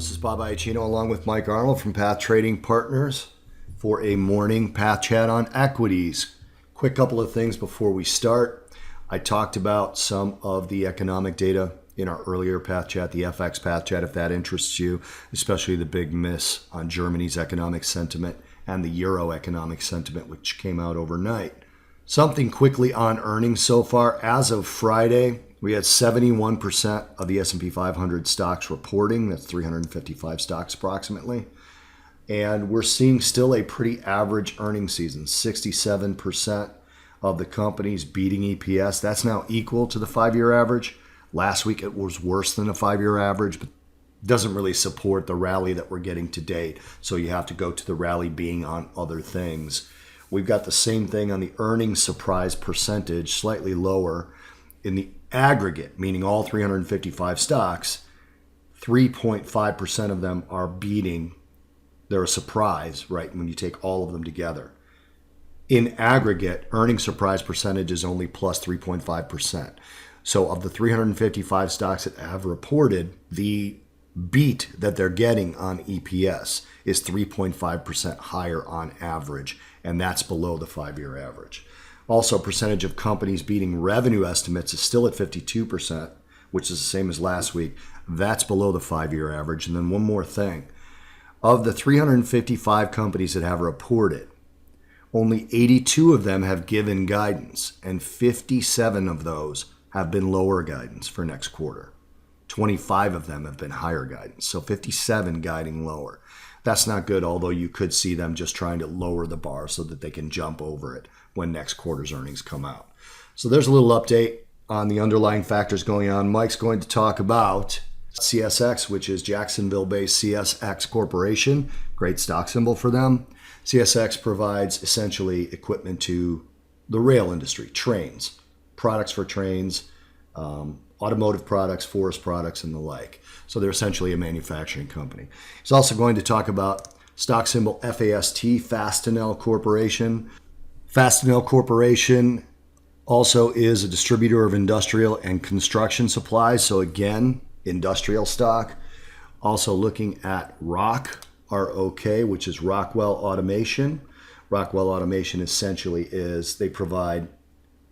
This is Bob Iacchino along with Mike Arnold from Path Trading Partners for a morning Path Chat on equities. Quick couple of things before we start. I talked about some of the economic data in our earlier Path Chat, the FX Path Chat, if that interests you, especially the big miss on Germany's economic sentiment and the Euro economic sentiment, which came out overnight. Something quickly on earnings so far. As of Friday, we had 71% of the S&P 500 stocks reporting. That's 355 stocks approximately. And we're seeing still a pretty average earnings season. 67% of the companies beating EPS. That's now equal to the 5-year average. Last week it was worse than a 5-year average, but doesn't really support the rally that we're getting to date. So you have to go to the rally being on other things. We've got the same thing on the earnings surprise percentage, slightly lower. In the aggregate, meaning all 355 stocks, 3.5% of them are beating. They're a surprise, right, when you take all of them together. In aggregate, earnings surprise percentage is only plus 3.5%. So of the 355 stocks that have reported, the beat that they're getting on EPS is 3.5% higher on average, and that's below the 5-year average. Also, percentage of companies beating revenue estimates is still at 52%, which is the same as last week. That's below the 5-year average. And then one more thing. Of the 355 companies that have reported, only 82 of them have given guidance, and 57 of those have been lower guidance for next quarter. 25 of them have been higher guidance, so 57 guiding lower. That's not good, although you could see them just trying to lower the bar so that they can jump over it when next quarter's earnings come out. So there's a little update on the underlying factors going on. Mike's going to talk about CSX, which is Jacksonville-based CSX Corporation. Great stock symbol for them. CSX provides essentially equipment to the rail industry, trains, products for trains, automotive products, forest products, and the like. So they're essentially a manufacturing company. He's also going to talk about stock symbol FAST, Fastenal Corporation. Fastenal Corporation also is a distributor of industrial and construction supplies. So again, industrial stock. Also looking at ROK, R-O-K, which is Rockwell Automation. Rockwell Automation essentially is they provide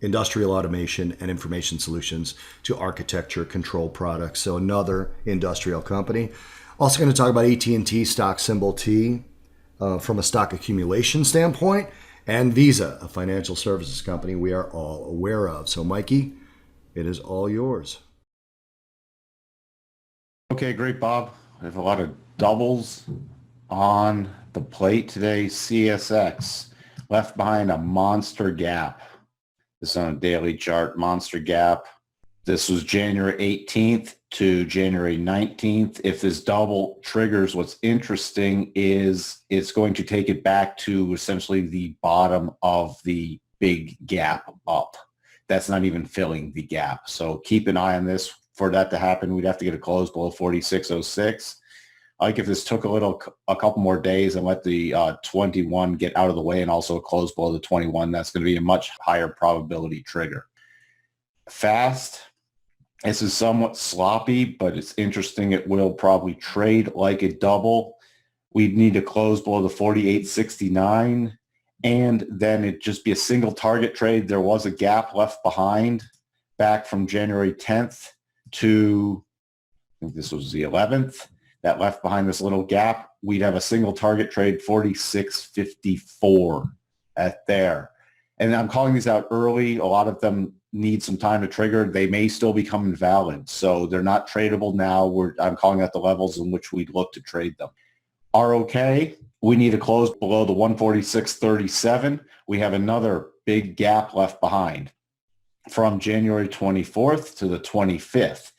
industrial automation and information solutions to architecture control products. So another industrial company. Also going to talk about AT&T, stock symbol T, from a stock accumulation standpoint, and Visa, a financial services company we are all aware of. So Mikey, it is all yours. Okay, great, Bob. I have a lot of doubles on the plate today. CSX left behind a monster gap. This is on a daily chart, monster gap. This was January 18th to January 19th. If this double triggers, what's interesting is it's going to take it back to essentially the bottom of the big gap up. That's not even filling the gap. So keep an eye on this. For that to happen, we'd have to get a close below 46.06. Like if this took a couple more days and let the 21 get out of the way and also close below the 21, that's going to be a much higher probability trigger. Fast, this is somewhat sloppy, but it's interesting. It will probably trade like a double. We'd need to close below the 48.69, and then it'd just be a single target trade. There was a gap left behind back from January 10th to, I think this was the 11th. That left behind this little gap, we'd have a single target trade, 46.54 at there. And I'm calling these out early. A lot of them need some time to trigger. They may still become invalid. So they're not tradable now. I'm calling out the levels in which we'd look to trade them. ROK, we need to close below the 146.37. We have another big gap left behind from January 24th to the 25th.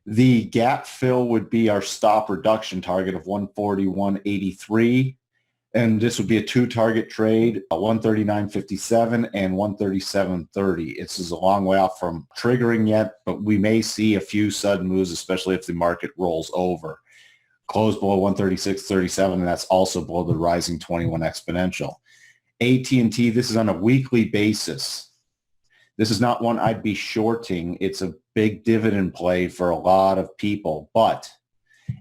The gap fill would be our stop reduction target of 141.83. And this would be a two-target trade, 139.57 and 137.30. This is a long way off from triggering yet, but we may see a few sudden moves, especially if the market rolls over. Close below 136.37, and that's also below the rising 21 exponential. AT&T, this is on a weekly basis. This is not one I'd be shorting. It's a big dividend play for a lot of people, but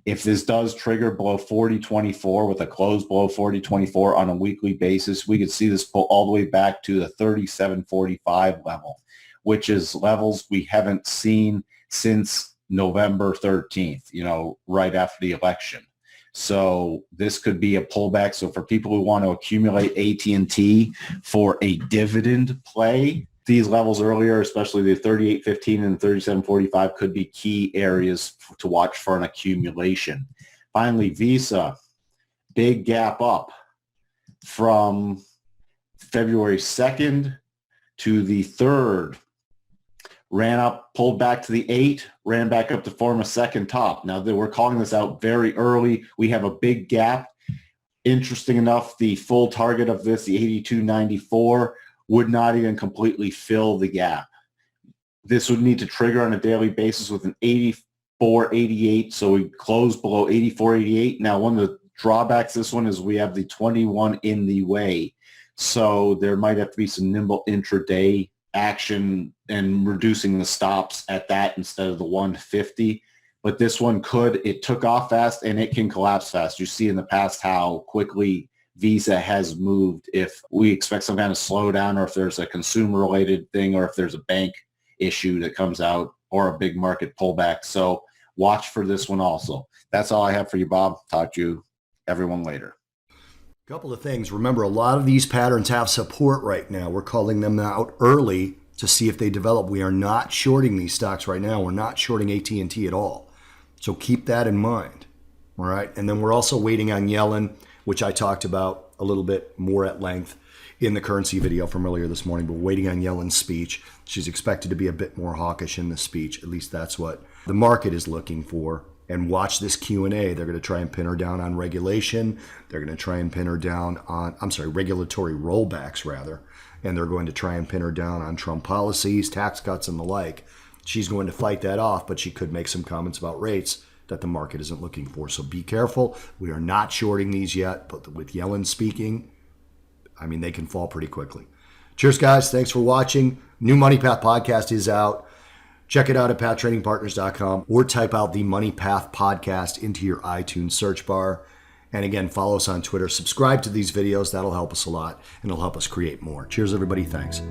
If this does trigger below 40.24 with a close below 40.24 on a weekly basis, we could see this pull all the way back to the 37.45 level, which is levels we haven't seen since November 13th, right after the election. So this could be a pullback. So for people who want to accumulate AT&T for a dividend play, these levels earlier, especially the 38.15 and 37.45, could be key areas to watch for an accumulation. Finally, Visa, big gap up from February 2nd to the 3rd. Ran up, pulled back to the 8, ran back up to form a second top. Now, we're calling this out very early. We have a big gap. Interesting enough, the full target of this, the 82.94, would not even completely fill the gap. This would need to trigger on a daily basis with an 84.88, so we close below 84.88. Now, one of the drawbacks this one is we have the 21 in the way, so there might have to be some nimble intraday action and reducing the stops at that instead of the 150. But this one it took off fast and it can collapse fast. You see in the past how quickly Visa has moved if we expect some kind of slowdown, or if there's a consumer related thing, or if there's a bank issue that comes out, or a big market pullback. So watch for this one also. That's all I have for you, Bob. Talk to you everyone later. Couple of things. Remember, a lot of these patterns have support right now. We're calling them out early to see if they develop. We are not shorting these stocks right now. We're not shorting AT&T at all. So keep that in mind. All right. And then we're also waiting on Yellen, which I talked about a little bit more at length in the currency video from earlier this morning. But we're waiting on Yellen's speech. She's expected to be a bit more hawkish in the speech. At least that's what the market is looking for. And watch this Q&A. They're going to try and pin her down on regulation. They're going to try and pin her down on, regulatory rollbacks rather. And they're going to try and pin her down on Trump policies, tax cuts, and the like. She's going to fight that off, but she could make some comments about rates that the market isn't looking for. So be careful. We are not shorting these yet, but with Yellen speaking, they can fall pretty quickly. Cheers, guys. Thanks for watching. New Money Path podcast is out. Check it out at pattradingpartners.com or type out the Money Path podcast into your iTunes search bar. And again, follow us on Twitter. Subscribe to these videos. That'll help us a lot, and it'll help us create more. Cheers, everybody. Thanks.